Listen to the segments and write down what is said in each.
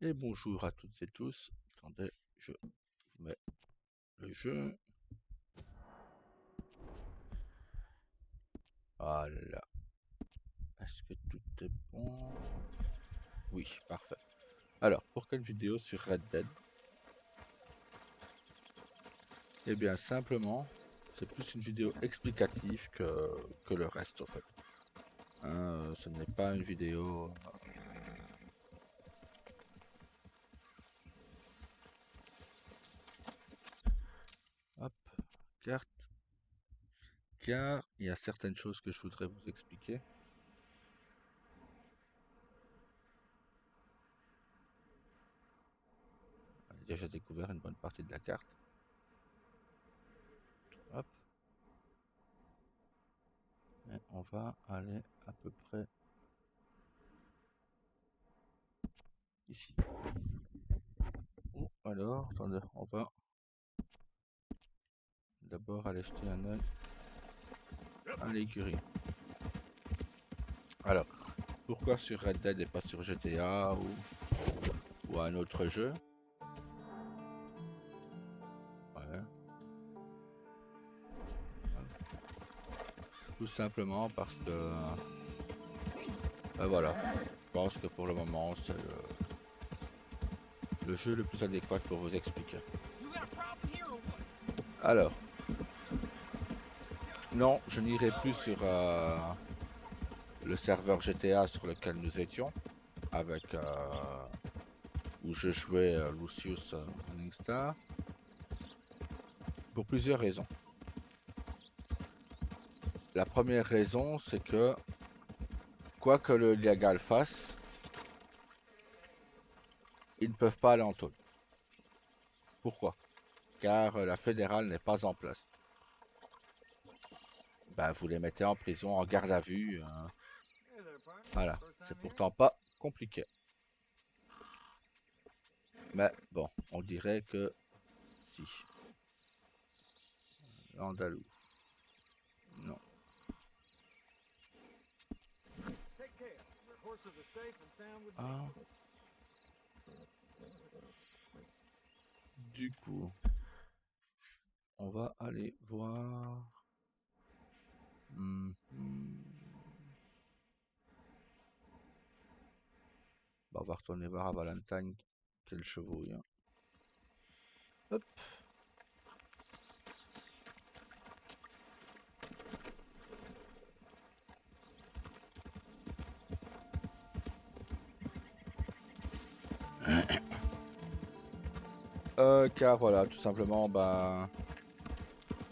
Et bonjour à toutes et tous. Attendez, je vous mets le jeu. Voilà. Est-ce que tout est bon? Oui, parfait. Alors, pour quelle vidéo sur Red Dead? Eh bien, simplement, c'est plus une vidéo explicative que le reste, en fait. Hein, ce n'est pas une vidéo... Hop, carte. Car il y a certaines choses que je voudrais vous expliquer. J'ai déjà découvert une bonne partie de la carte. Hop. Et on va aller à peu près ici. Alors, attendez, on va d'abord aller jeter un œil à l'écurie. Alors, pourquoi sur Red Dead et pas sur GTA ou un autre jeu? Ouais. Tout simplement parce que, ben voilà, je pense que pour le moment c'est le jeu le plus adéquat pour vous expliquer. Alors, non, je n'irai plus sur le serveur GTA sur lequel nous étions, avec où je jouais Lucius Morningstar, pour plusieurs raisons. La première raison, c'est que quoi que le légal fasse, ils ne peuvent pas aller en taule. Pourquoi? Car la fédérale n'est pas en place. Ben, vous les mettez en prison, en garde à vue. Voilà, c'est pourtant pas compliqué. Mais bon, on dirait que si. Andalou. Non. Ah. Du coup, on va aller voir. Bah, on va retourner voir à Valentine. Quel chevauille. Hein. Hop. Car voilà, tout simplement, bah,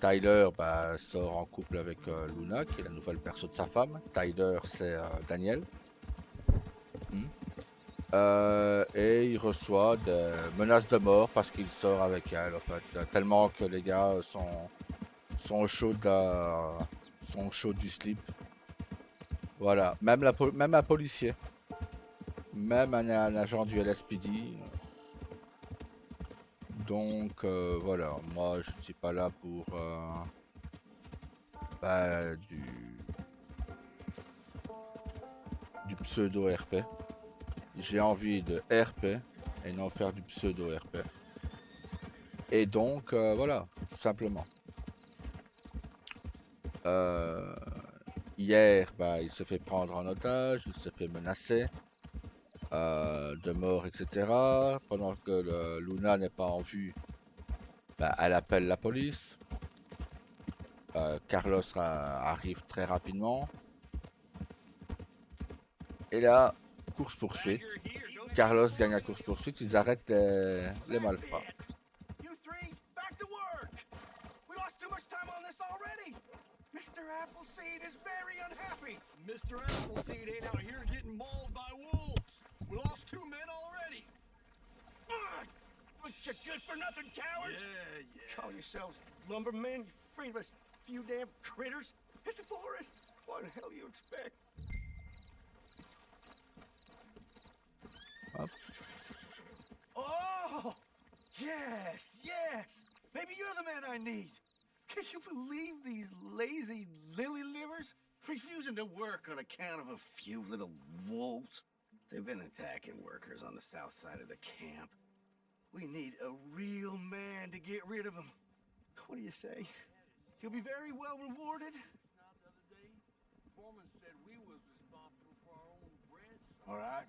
Tyler sort en couple avec Luna, qui est la nouvelle perso de sa femme. Tyler, c'est Daniel. Et il reçoit des menaces de mort parce qu'il sort avec elle, en fait. Tellement que les gars sont chauds sont chauds du slip. Voilà, même un policier, même un agent du LSPD. Donc voilà, moi je ne suis pas là pour bah, du pseudo RP. J'ai envie de RP et non faire du pseudo RP. Et donc voilà, tout simplement. Hier, bah, il se fait prendre en otage, il se fait menacer de mort, etc. Pendant que Luna n'est pas en vue, bah, elle appelle la police. Carlos arrive très rapidement. Et là, course-poursuite. Carlos gagne la course-poursuite, ils arrêtent les malfrats. Mr. Appleseed is very unhappy. Mr. Appleseed ain't out here getting mauled by wolves. We lost 2 men already. Bunch of good-for-nothing cowards. Yeah. Call yourselves lumbermen, you afraid of us few damn critters? It's a forest. What the hell do you expect? Hop. Oh! Yes! Maybe you're the man I need. Can you believe these lazy lily livers refusing to work on account of a few little wolves? They've been attacking workers on the south side of the camp. We need a real man to get rid of them. What do you say? He'll be very well rewarded. All right.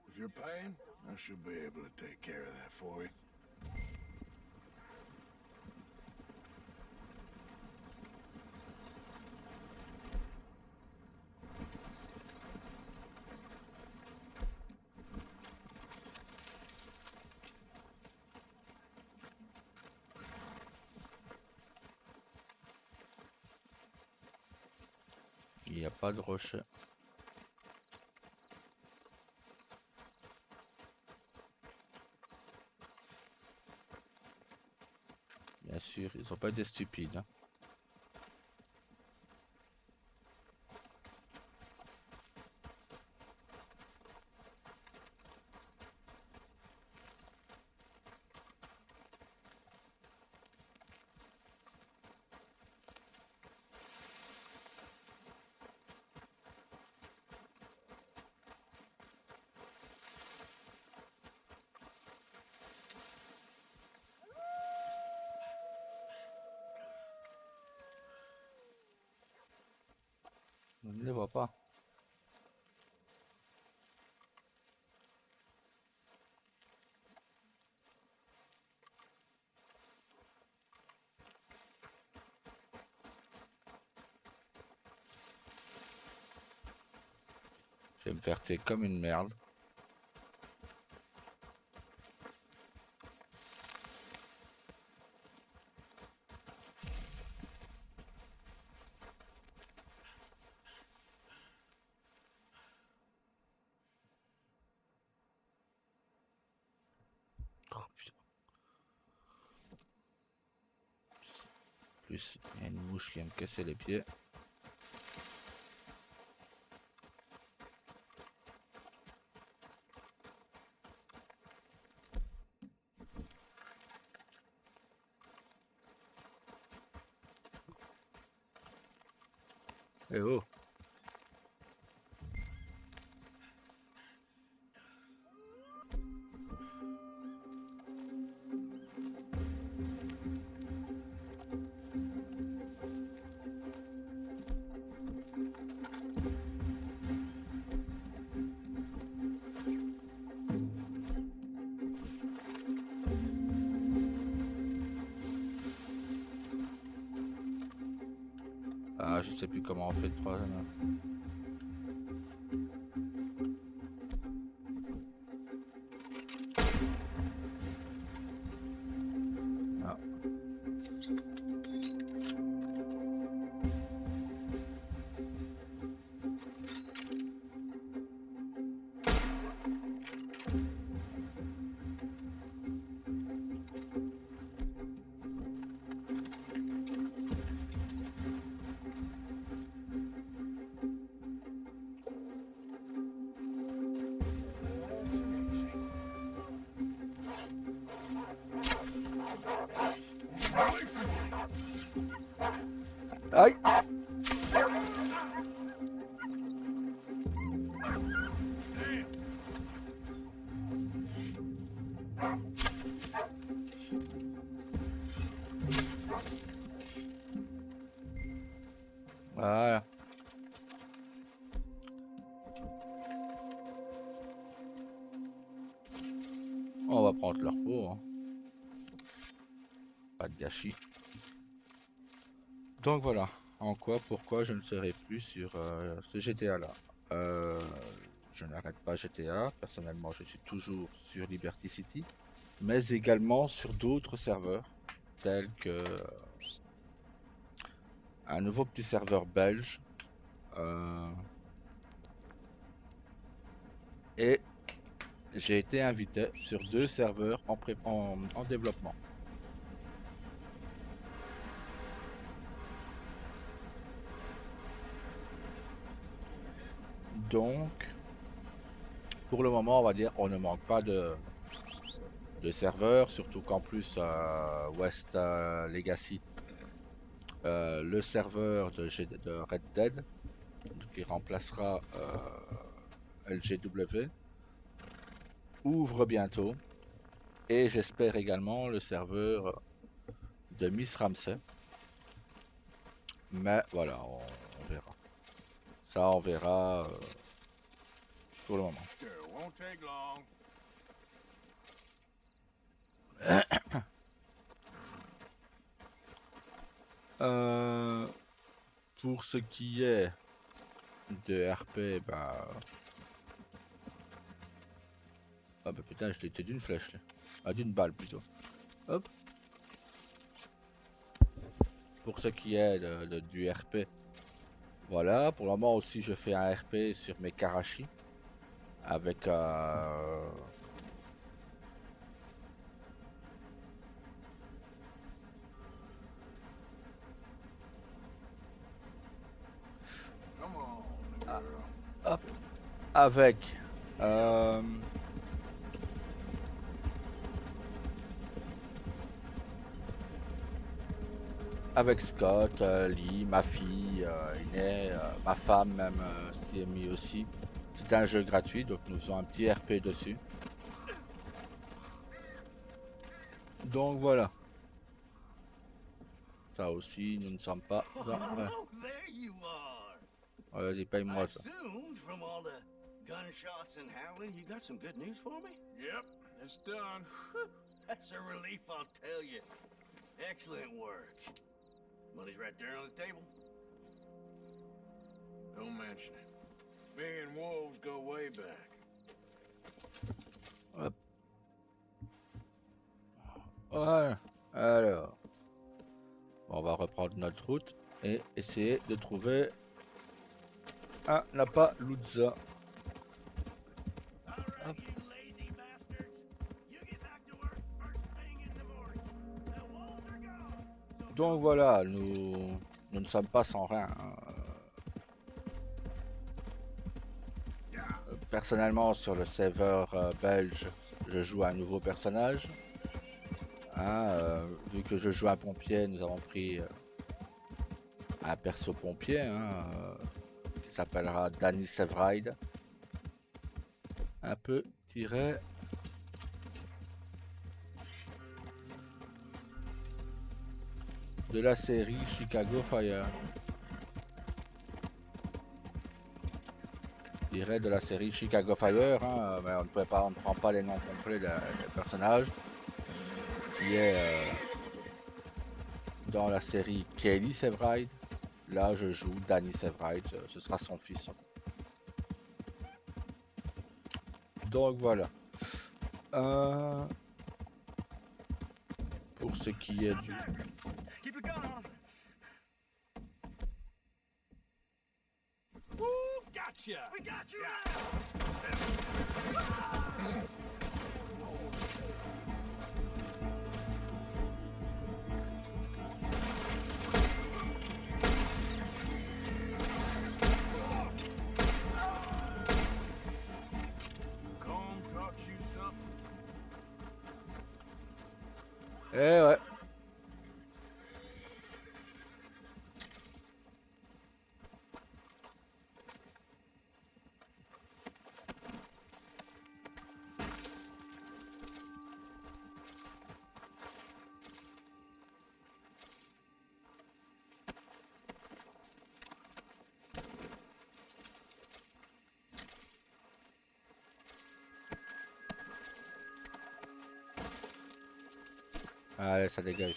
If you're paying, I should be able to take care of that for you. Il n'y a pas de rocher. Bien sûr, ils sont pas des stupides. Hein. Je ne les vois pas. Je vais me faire tuer comme une merde. Oh putain. Plus, il y a une mouche qui va me casser les pieds. Eh oh! Ah, je sais plus comment on fait le troisième. Ah. Aïe! Voilà. On va prendre leur peau. Hein. Pas de gâchis. Donc voilà. En quoi, pourquoi je ne serai plus sur ce GTA là. Je n'arrête pas GTA. Personnellement, je suis toujours sur Liberty City. Mais également sur d'autres serveurs. Tels que un nouveau petit serveur belge. Et j'ai été invité sur 2 serveurs en développement. Donc, pour le moment, on va dire, on ne manque pas de serveurs, surtout qu'en plus, West Legacy, le serveur de Red Dead, qui remplacera LGW, ouvre bientôt. Et j'espère également le serveur de Miss Ramsey. Mais voilà, on verra. Ça, on verra pour le moment. Sure, won't take long. Pour ce qui est de RP, bah... Ah bah putain, je l'ai été d'une flèche là. Ah, d'une balle plutôt. Hop. Pour ce qui est du RP, voilà. Pour le moment aussi, je fais un RP sur mes Karachi. Avec... Come on, Ah, girl. hop. Avec... avec Scott, Lee, ma fille, Iné, ma femme même s'y est mis aussi. C'est un jeu gratuit, donc nous faisons un petit RP dessus. Donc voilà. Ça aussi, nous ne sommes pas... Ouais. Oh, there you are. Vas-y, I paye-moi ça. assumed from all the gunshots and howling, you got some good news for me? Yep, it's done. That's a relief, I'll tell you. Excellent work. Money's right there on the table. Don't mention it. Me and Wolves go way back. Hop. Ouais. Alors. On va reprendre notre route et essayer de trouver un Appaloosa. Hop. Donc voilà, nous ne sommes pas sans rien. Hein. Personnellement, sur le serveur belge, je joue un nouveau personnage. Hein, vu que je joue un pompier, nous avons pris un perso pompier hein, qui s'appellera Danny Sevride. Un peu tiré de la série Chicago Fire. Tiré de la série Chicago Fire, hein, mais on ne prend pas les noms complets des personnages. Qui est dans la série Kelly Sevride. Là, je joue Danny Sevride, ce sera son fils. Donc voilà. Pour ce qui est du... Keep it going. Woo, gotcha! We got you Combe taught you something? Eh ouais. Allez, ça dégage.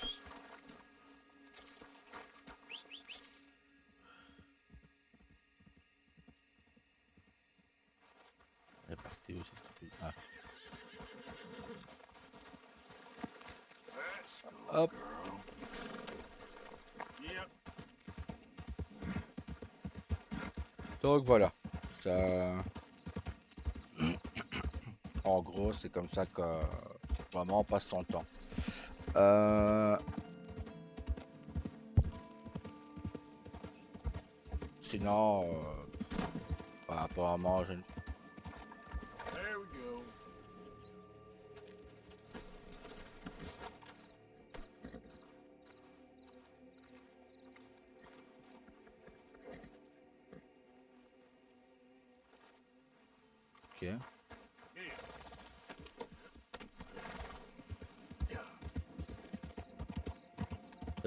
Elle est partie aussi. Ah. Let's go, Hop. girl. Yep. Donc voilà. Ça... En gros, c'est comme ça que vraiment on passe son temps. Sinon, bah, apparemment, je ne... There we go. Ok. Yeah.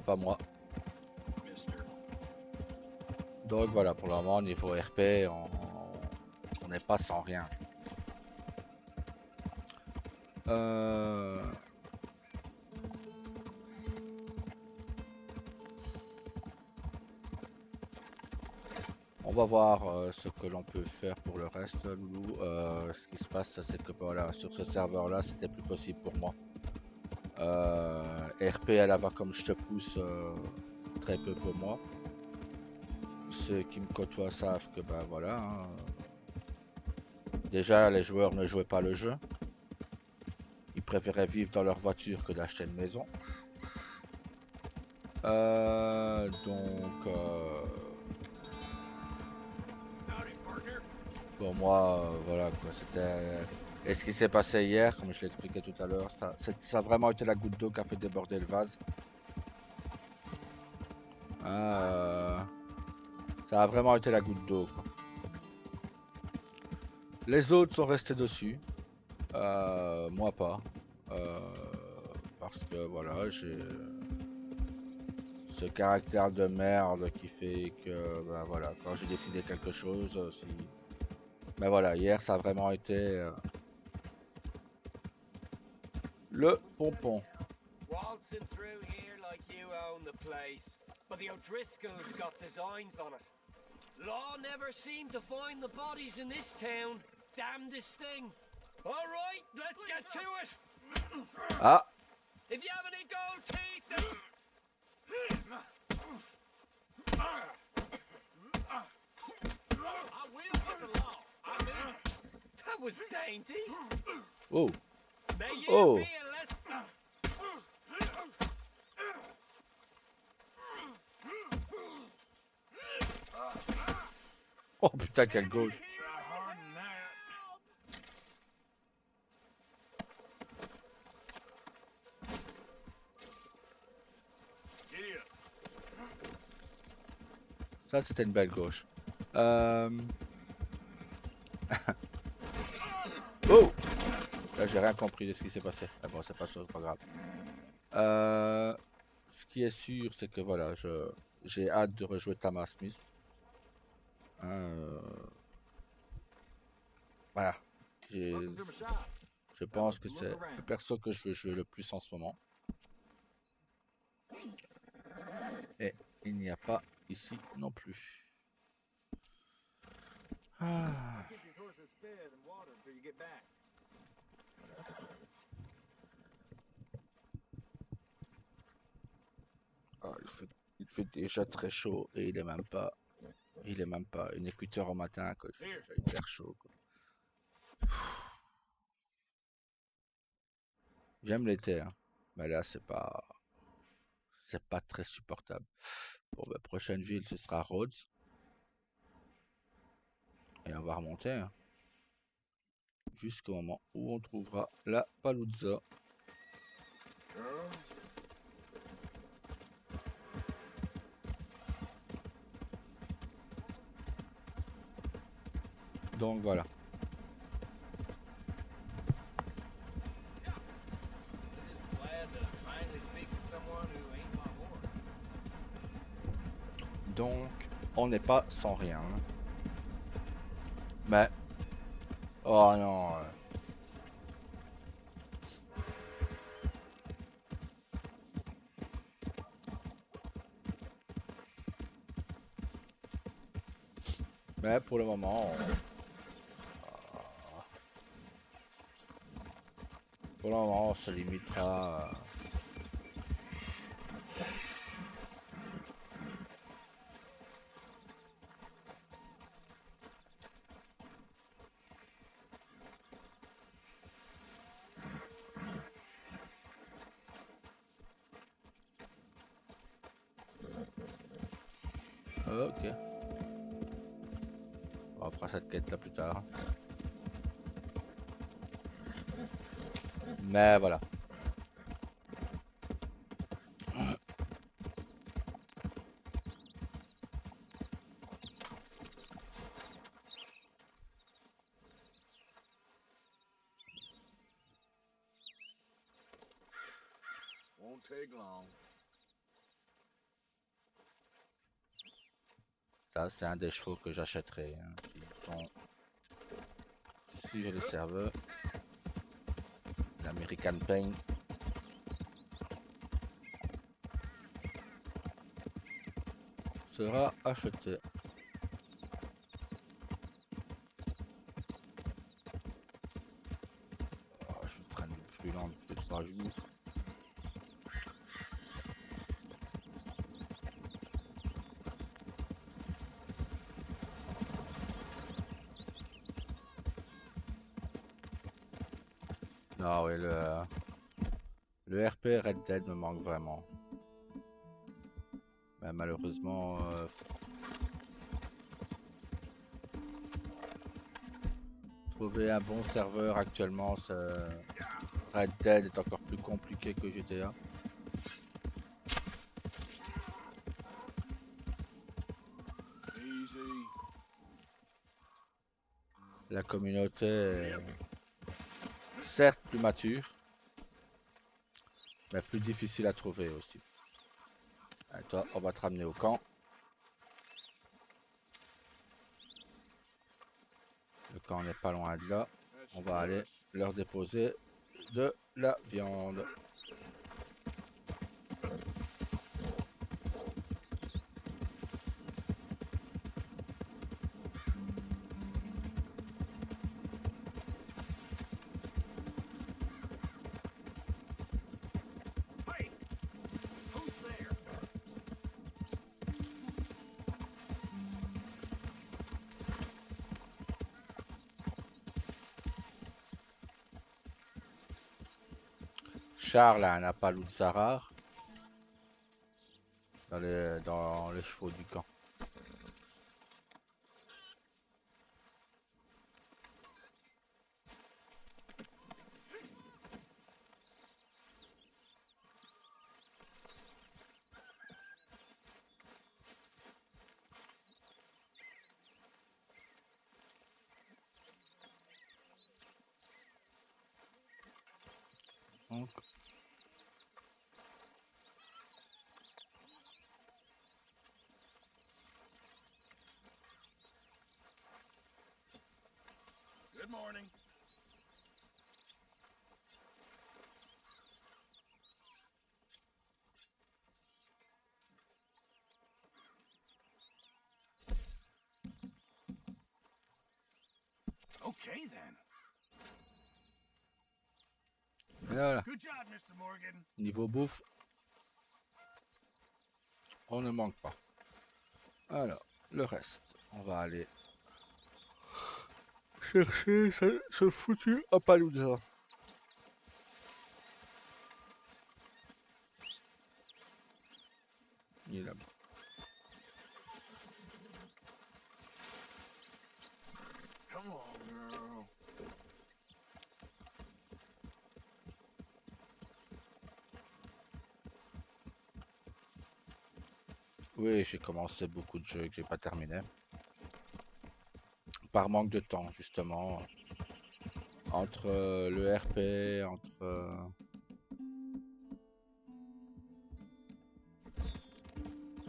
c'est pas moi. mister. Donc voilà, pour le moment, niveau RP, on n'est pas sans rien. On va voir ce que l'on peut faire pour le reste, Loulou. Ce qui se passe, c'est que voilà, sur ce serveur-là, c'était plus possible pour moi. RP à la va comme je te pousse, très peu pour moi. Ceux qui me côtoient savent que ben voilà. Hein. Déjà, les joueurs ne jouaient pas le jeu. Ils préféraient vivre dans leur voiture que d'acheter une maison. Donc, pour moi, voilà quoi, c'était... Et ce qui s'est passé hier, comme je l'ai expliqué tout à l'heure, ça a vraiment été la goutte d'eau qui a fait déborder le vase. Ça a vraiment été la goutte d'eau. Les autres sont restés dessus. Moi pas. Parce que voilà, j'ai ce caractère de merde qui fait que ben voilà, quand j'ai décidé quelque chose, si... Ben voilà, hier ça a vraiment été le pompon. Waltzing through here like you own the place, but the O'Driscolls got designs on it. Law never seemed to find the bodies in this town. Damnedest thing. All right, let's get to it. Ah, If you have any gold teeth, then... I will get the law. I mean, that was dainty. oh, May you Oh. be a less... oh putain quelle gauche. Try hard than that. Giddy up. Ça c'était une belle gauche. Oh, là j'ai rien compris de ce qui s'est passé. Ah bon, c'est pas grave. Ce qui est sûr, c'est que voilà, j'ai hâte de rejouer Thomas Smith. Voilà. Je pense que c'est le perso que je veux jouer le plus en ce moment. Et il n'y a pas ici non plus. Ah. Ah, il fait déjà très chaud et il est même pas une écouteur au matin quoi. Il fait déjà hyper chaud quoi. J'aime l'été, hein. Mais là c'est pas très supportable. Bon, la prochaine ville ce sera Rhodes et on va remonter hein, jusqu'au moment où on trouvera la Paluzza. Donc voilà. Just glad that I'm finally speaking to someone who ain't my whore. Donc on n'est pas sans rien. Hein. Mais oh non. Mais pour le moment, on se limitera. Ok. On fera cette quête là plus tard. Mais voilà. Won't take long. Ça, c'est un des chevaux que j'achèterai. Hein. Si j'ai le serveur. L'American Pain. Sera acheté. Oh, je traîne plus lent depuis 3 jours. Non, oui, le RP Red Dead me manque vraiment. Mais malheureusement, trouver un bon serveur actuellement, Red Dead est encore plus compliqué que GTA. Easy. La communauté est certes plus mature, mais plus difficile à trouver aussi. Et toi, on va te ramener au camp. Le camp n'est pas loin de là. On va aller leur déposer de la viande. Hey, who's there? Charles a un Appaloosa rare dans les chevaux du camp. Donc, Good morning. Okay then. voilà, Good job, Mr. Morgan. niveau bouffe, on ne manque pas. Alors, le reste, on va aller chercher ce foutu Appaloosa. Il est là-bas. Come on, girl. Oui, j'ai commencé beaucoup de jeux que j'ai pas terminé. Par manque de temps, justement. Entre le RP, entre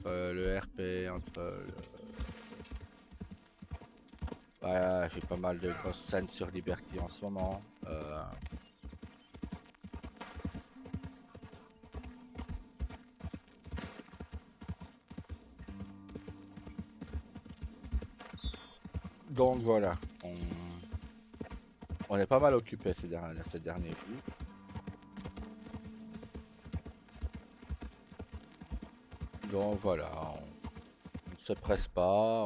le RP, ouais, j'ai pas mal de grosses scènes sur Liberty en ce moment. Donc voilà, on est pas mal occupé ces derniers jours. Donc voilà, on ne se presse pas,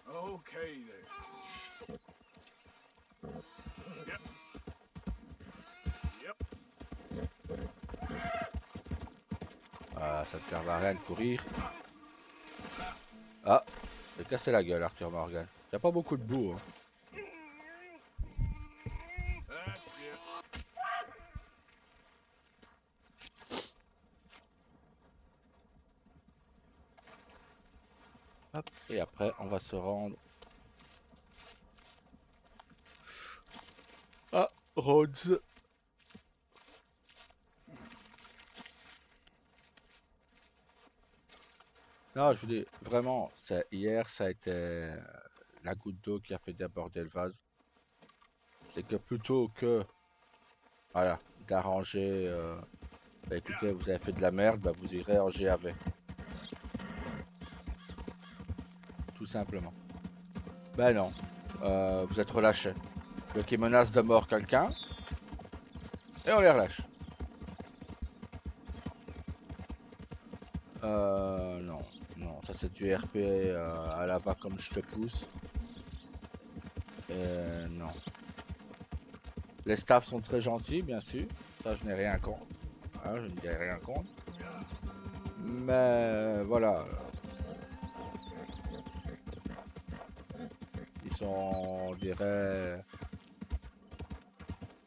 Okay there. Yep. Yep. ça ne sert à rien de courir. Ah, j'ai cassé la gueule Arthur Morgan. Y a pas beaucoup de boue. Hein. That's it. Hop, et après on va se rendre à Rhodes. Non, je vous dis, vraiment, hier, ça a été la goutte d'eau qui a fait déborder le vase. C'est que plutôt que, voilà, d'arranger, bah écoutez, vous avez fait de la merde, bah vous irez en GAV, tout simplement. Ben non, vous êtes relâché. Le qui menace de mort quelqu'un, et on les relâche. Non, non, ça c'est du RP à la va comme je te pousse. Non. Les staffs sont très gentils, bien sûr. Ça, je n'ai rien contre. Hein, je ne dis rien contre. Mais voilà. Ils sont, on dirait.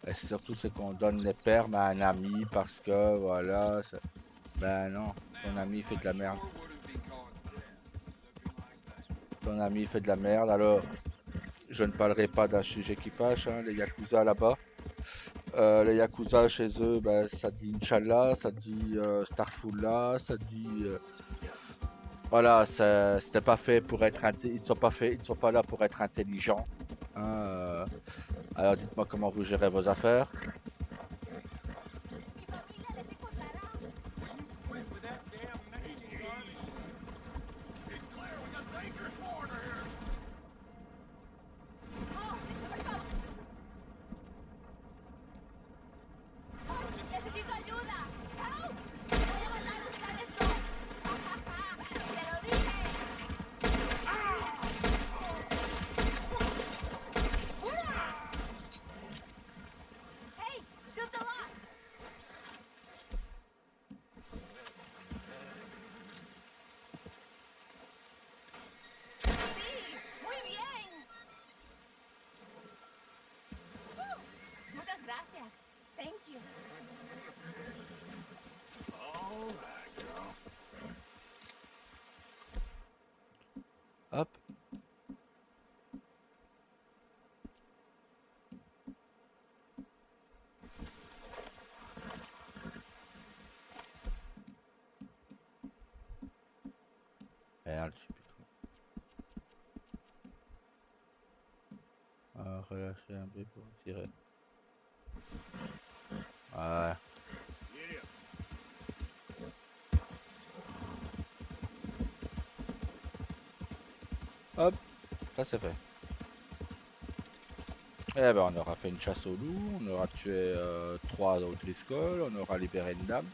Et c'est surtout c'est qu'on donne les permes à un ami parce que voilà. Ben non, ton ami fait de la merde. Ton ami fait de la merde. Alors, je ne parlerai pas d'un sujet qui fâche, hein, les Yakuza là-bas. Les Yakuza chez eux, ben, ça dit Inch'Allah, ça dit Starfullah, ça dit. Voilà, c'était pas fait pour être ils sont pas faits, ils sont pas là pour être intelligents. Hein, alors dites-moi comment vous gérez vos affaires. ¡Necesito ayuda! ¡Help! ¡Voy a mandar a buscar esto! ¡Te lo dije! ¡Fuera! ¡Hey! ¡Shoot the lock! ¡Sí! ¡Muy bien! Muchas gracias. Thank you. All right, girl. Hop. Merde, je sais plus trop. Relâcher un peu pour tirer. Ouais. Hop, ça c'est fait. Eh ben on aura fait une chasse au loup, on aura tué 3 au Driscoll, on aura libéré une dame.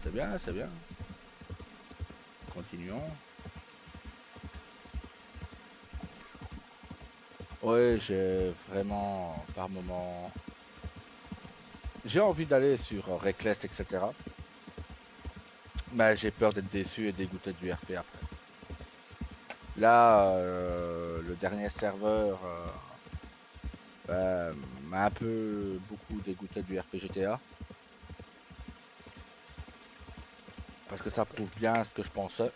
C'est bien, c'est bien. Continuons. Ouais, j'ai vraiment, par moment, j'ai envie d'aller sur Reckless, etc. Mais j'ai peur d'être déçu et dégoûté du RP après. Là, le dernier serveur m'a un peu beaucoup dégoûté du RP GTA. Parce que ça prouve bien ce que je pensais.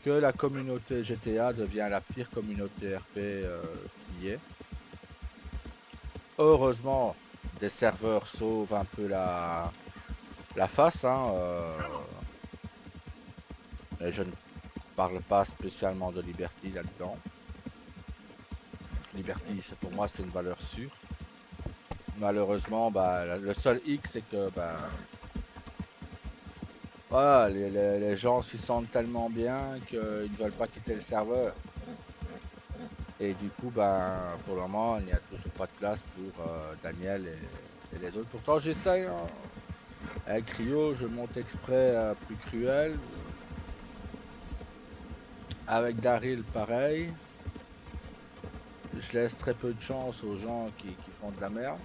Que la communauté GTA devient la pire communauté RP qui est. Heureusement, des serveurs sauvent un peu la face. Hein, et je ne parle pas spécialement de Liberty là-dedans. Liberty, pour moi, c'est une valeur sûre. Malheureusement, bah, le seul hic, c'est que bah, voilà, les gens s'y sentent tellement bien qu'ils ne veulent pas quitter le serveur. Et du coup, ben, pour le moment, il n'y a toujours pas de place pour Daniel et les autres. Pourtant, j'essaye. Hein. Avec Rio, je monte exprès plus cruel. Avec Daryl, pareil. Je laisse très peu de chance aux gens qui font de la merde.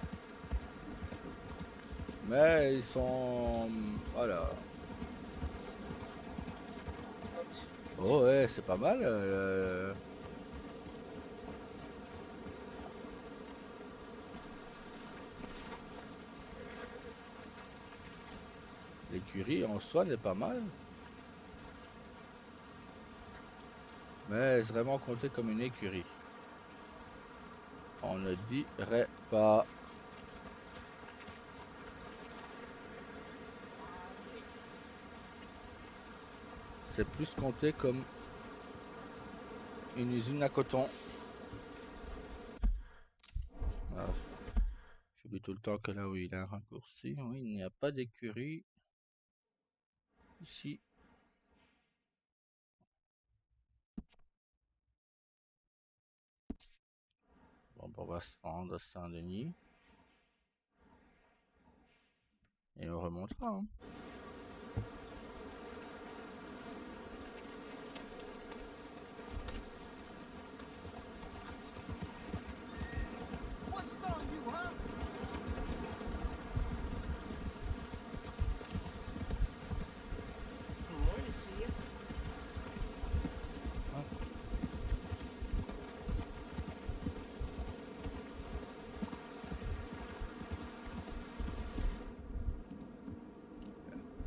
Mais ils sont... Voilà. Oh ouais, c'est pas mal. L'écurie en soi n'est pas mal. Mais est-ce vraiment compté comme une écurie? On ne dirait pas. c'est plus compté comme une usine à coton. Ah, j'oublie tout le temps que là où il a un raccourci, oui, il n'y a pas d'écurie ici. Bon, on va se rendre à Saint-Denis. Et on remontera. Hein. What's on you, huh? Morning to you.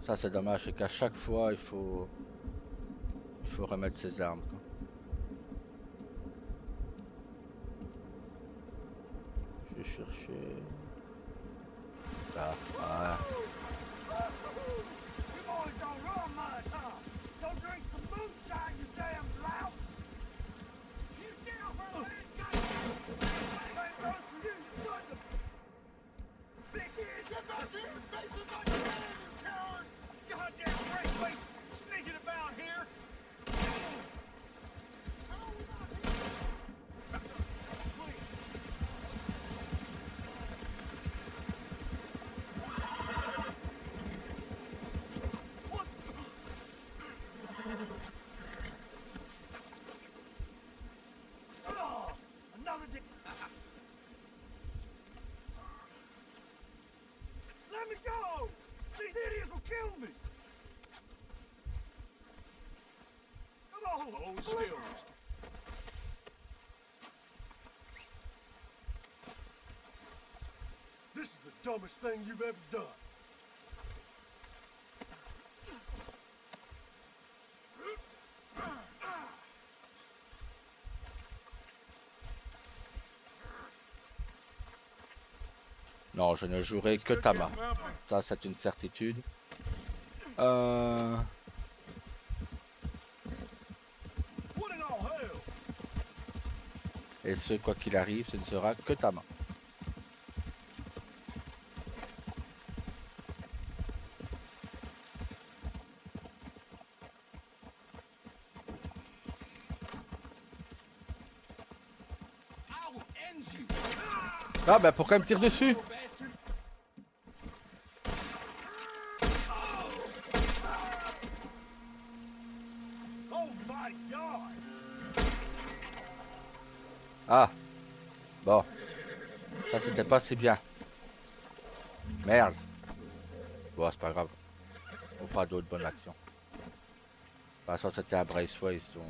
Ça c'est dommage, c'est qu'à chaque fois il faut remettre ses armes. Quoi. Je vais chercher. Ah, voilà. You boys don't run much, huh? Don't drink some moonshine, you damn louse! You get off our land, Same goes for you, you sons of... Big ears! Get back here and faces on your head, you coward! Goddamn great face sneaking about here! Oh, another dick. Let me go! These idiots will kill me! Come on! Hold still, mister. This is the dumbest thing you've ever done. Non, je ne jouerai que Tama. Ça, c'est une certitude. What in all hell? Et ce, quoi qu'il arrive, ce ne sera que Tama. I will end you! Ah bah pourquoi il me tire dessus? Oh my god! Ah. Bon. Ça c'était pas si bien. Merde. Bon, c'est pas grave. On fera d'autres bonnes actions. De toute façon, c'était à Braceways, donc...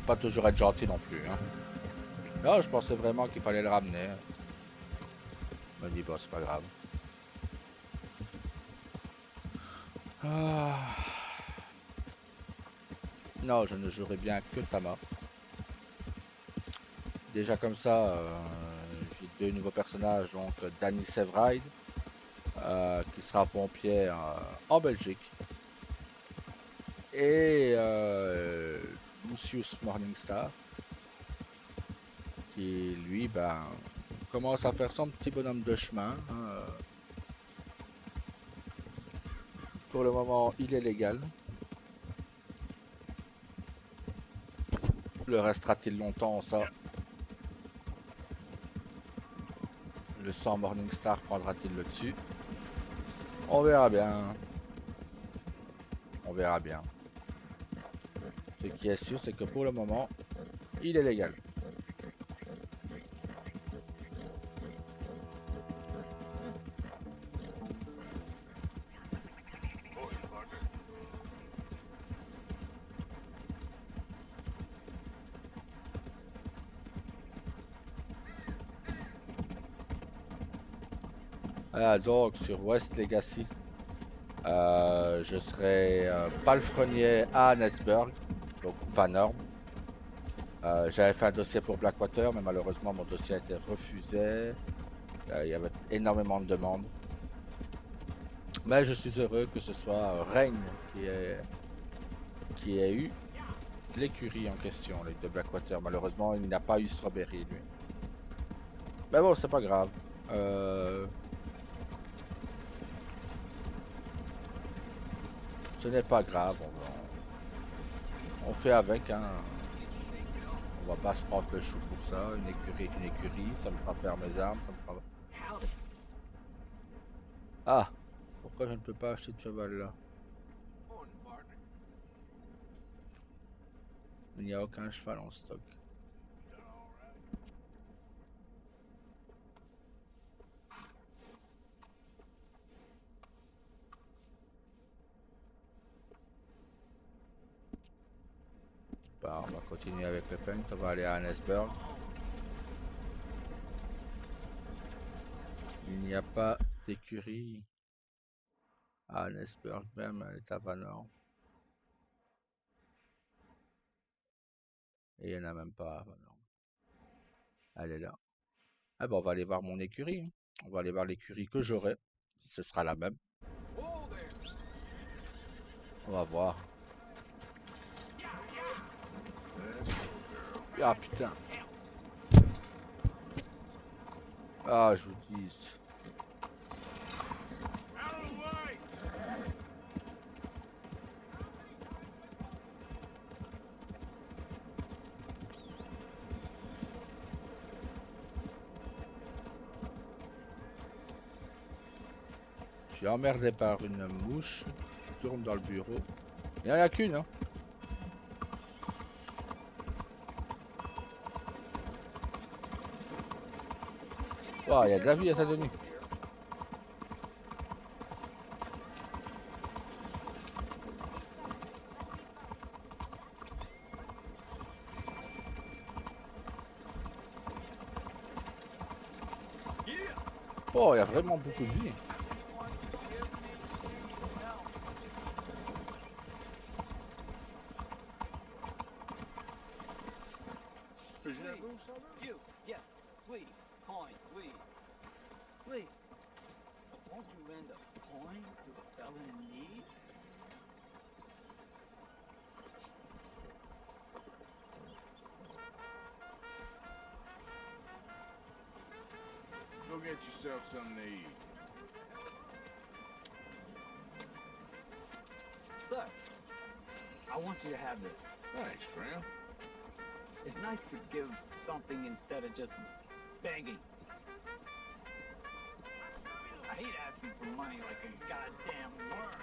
Pas toujours être gentil non plus. Hein. Là, je pensais vraiment qu'il fallait le ramener. Je me dis, bon, c'est pas grave. Ah. Non, je ne jouerai bien que Tama. Déjà comme ça, j'ai deux nouveaux personnages, donc Danny Sevride, qui sera pompier en Belgique. Et Lucius Morningstar, qui lui ben, commence à faire son petit bonhomme de chemin. Hein. Pour le moment, il est légal. Le restera-t-il longtemps, ça? Le sang Morningstar prendra-t-il le dessus? On verra bien. On verra bien. Ce qui est sûr, c'est que pour le moment, il est légal. Ah, donc sur West Legacy, je serai palefrenier à Annesburg, donc Van Horn. J'avais fait un dossier pour Blackwater, mais malheureusement mon dossier a été refusé. Il y avait énormément de demandes. Mais je suis heureux que ce soit Rain qui ait eu l'écurie en question, de Blackwater. Malheureusement, il n'a pas eu Strawberry, lui. Mais bon, c'est pas grave. Ce n'est pas grave, on fait avec, hein. On va pas se prendre le chou pour ça. Une écurie est une écurie, ça me fera faire mes armes, ça me fera... Ah! Pourquoi je ne peux pas acheter de cheval là? Il n'y a aucun cheval en stock. Bah, on va continuer avec le paint, on va aller à Annesburg. Il n'y a pas d'écurie à Annesburg, même elle est à Van Horn. Et il n'y en a même pas à Van Horn. Elle est là. Ah bah on va aller voir mon écurie, hein. On va aller voir l'écurie que j'aurai, si ce sera la même. On va voir. Ah putain. Ah je vous dis. Je suis emmerdé par une mouche qui tourne dans le bureau. Il n'y en a qu'une, hein. Oh, il y a de la vie à Saint-Denis. Oh, il y a vraiment beaucoup de vie. You, yeah, please, coin, please. Please. Won't you lend a coin to a felon in need? Go get yourself something to eat. Sir, I want you to have this. Thanks, friend. It's nice to give something instead of just begging. I hate asking for money like a goddamn worm.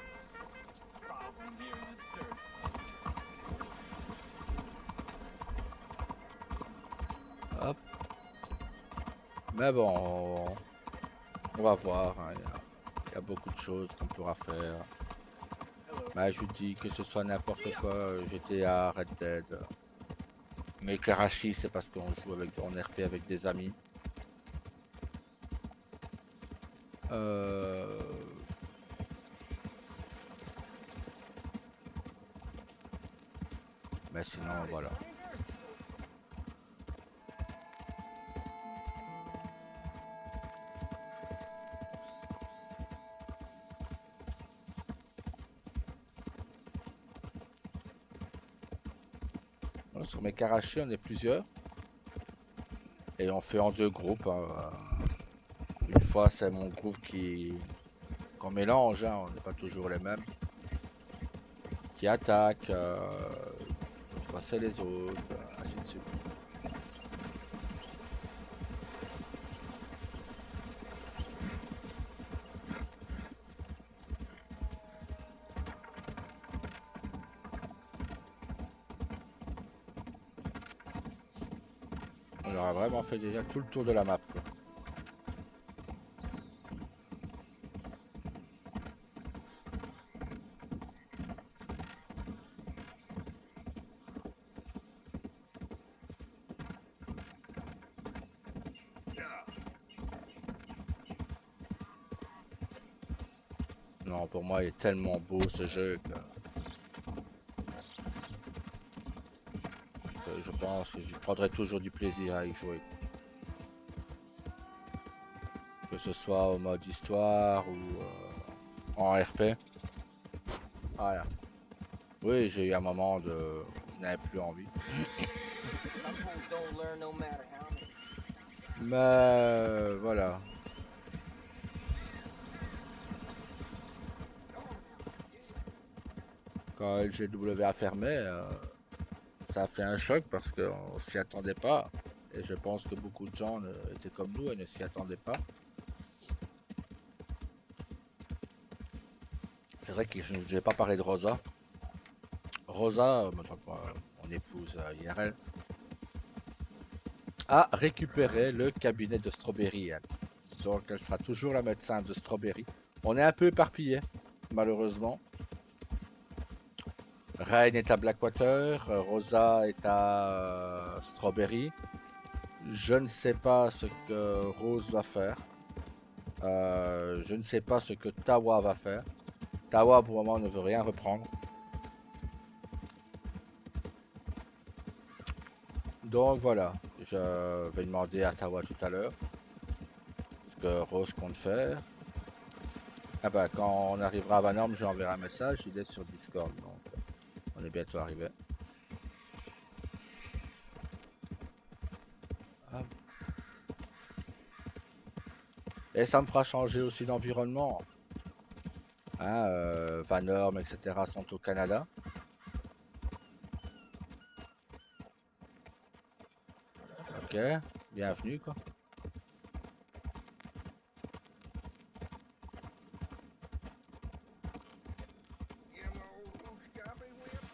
Problem here in the dirt. Hop. Mais bon, on va voir, hein. Il y a beaucoup de choses qu'on pourra faire. Mais je vous dis que ce soit n'importe quoi, GTA, Red Dead. Mais Karachi, c'est parce qu'on joue en RP avec des amis. Mais sinon, voilà. Voilà, sur mes Karachi, on est plusieurs. Et on fait en deux groupes, hein. Une fois, c'est mon groupe qu'on mélange, hein, on n'est pas toujours les mêmes. Qui attaque, une fois c'est les autres, ainsi de suite. On aura vraiment fait déjà tout le tour de la map, quoi. non, pour moi, il est tellement beau ce jeu que je pense que je prendrai toujours du plaisir à y jouer. Que ce soit au mode histoire ou en RP. Voilà. Oui, j'ai eu un moment de... Je n'avais plus envie. Some fools don't learn no matter how many. Mais voilà. Quand LGW a fermé, ça a fait un choc parce qu'on s'y attendait pas. Et je pense que beaucoup de gens étaient comme nous et ne s'y attendaient pas. C'est vrai que je ne vais pas parler de Rosa. Rosa, mon épouse IRL, a récupéré le cabinet de Strawberry. Elle. Donc elle sera toujours la médecin de Strawberry. On est un peu éparpillé, malheureusement. Rain est à Blackwater, Rosa est à Strawberry. Je ne sais pas ce que Rose va faire. Je ne sais pas ce que Tawa va faire. Tawa pour le moment ne veut rien reprendre. Donc voilà, je vais demander à Tawa tout à l'heure ce que Rose compte faire. Ah bah quand on arrivera à Vanorme, j'enverrai un message, il est sur Discord, donc on est bientôt arrivé. Ah. Et ça me fera changer aussi d'environnement. Hein, Vanorme, etc. sont au Canada. Ok, bienvenue quoi. You my old goose got me, Wimp?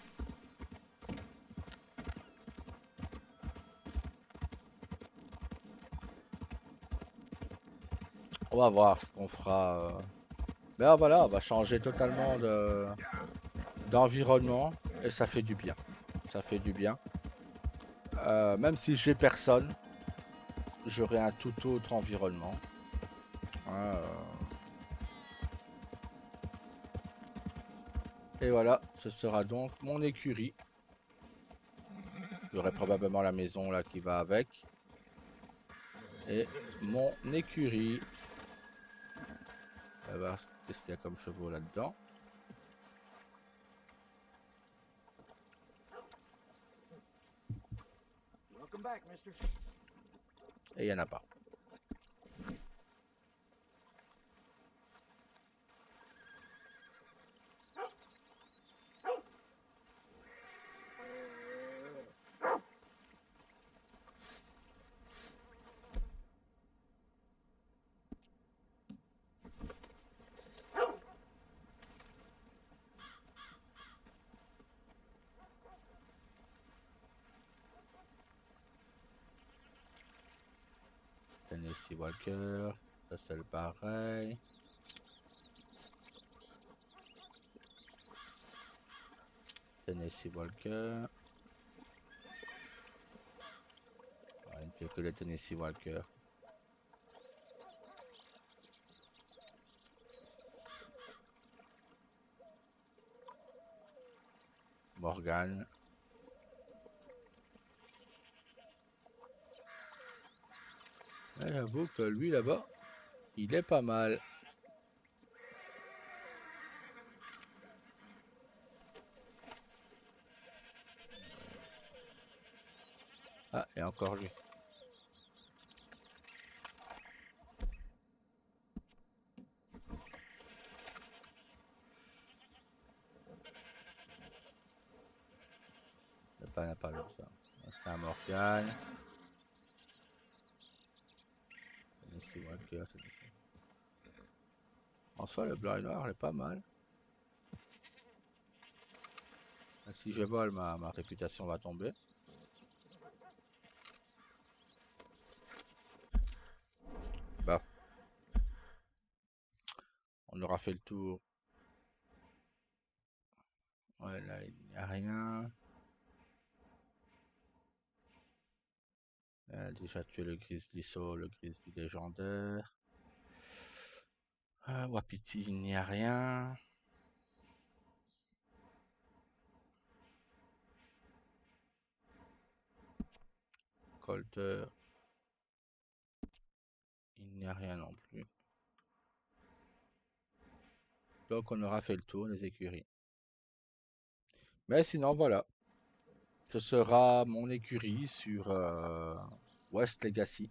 On va voir ce qu'on fera. Mais voilà, on va changer totalement d'environnement et ça fait du bien. Ça fait du bien. Même si j'ai personne, j'aurai un tout autre environnement. Hein, Et voilà, ce sera donc mon écurie. J'aurai probablement la maison là qui va avec. Et mon écurie. On va voir qu'est-ce qu'il y a comme chevaux là-dedans. Welcome back, mister. Et il n'y en a pas. Tennessee Walker, ça c'est le pareil. Tennessee Walker. Il ne fait que le Tennessee Walker. Morgan. J'avoue que lui là-bas, il est pas mal. Ah, et encore lui. Il n'y a pas l'autre ça. C'est un Morgan. Tennessee Walker, Tennessee. En soi, le blanc et noir, il est pas mal. Si je vole, ma réputation va tomber. Bah. On aura fait le tour. Ouais, là, il n'y a rien. Elle a déjà tué le grizzly saut, le grizzly légendaire. Wapiti, il n'y a rien. Colter, il n'y a rien non plus. Donc on aura fait le tour des écuries. Mais sinon voilà, ce sera mon écurie sur West Legacy.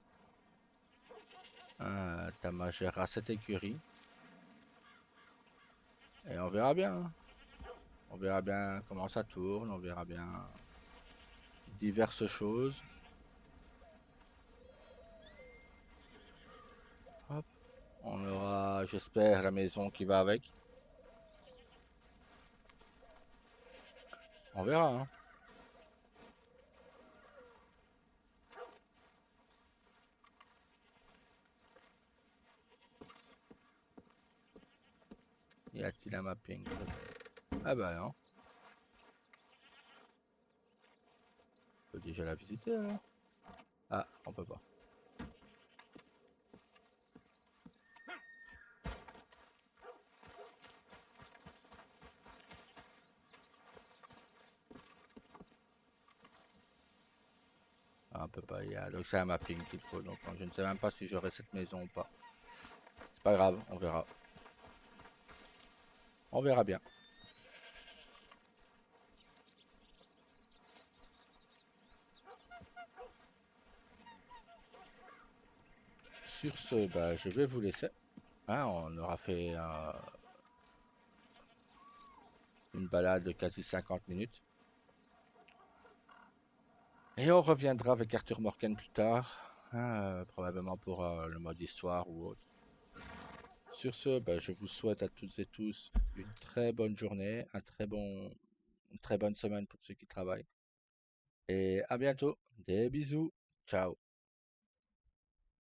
Tama gérera cette écurie. Et on verra bien. Hein. On verra bien comment ça tourne, on verra bien diverses choses. Hop. On aura, j'espère, la maison qui va avec. On verra. Hein. Y a-t-il un mapping? Ah bah non. On peut déjà la visiter alors. Ah, on peut pas. Ah, on peut pas y aller. Donc c'est un mapping qu'il faut. Donc je ne sais même pas si j'aurai cette maison ou pas. C'est pas grave, on verra. On verra bien. Sur ce, bah, je vais vous laisser. Hein, on aura fait une balade de quasi 50 minutes. Et on reviendra avec Arthur Morgan plus tard. Hein, probablement pour le mode histoire ou autre. Sur ce, bah, je vous souhaite à toutes et tous une très bonne journée, une très bonne semaine pour ceux qui travaillent. Et à bientôt. Des bisous. Ciao.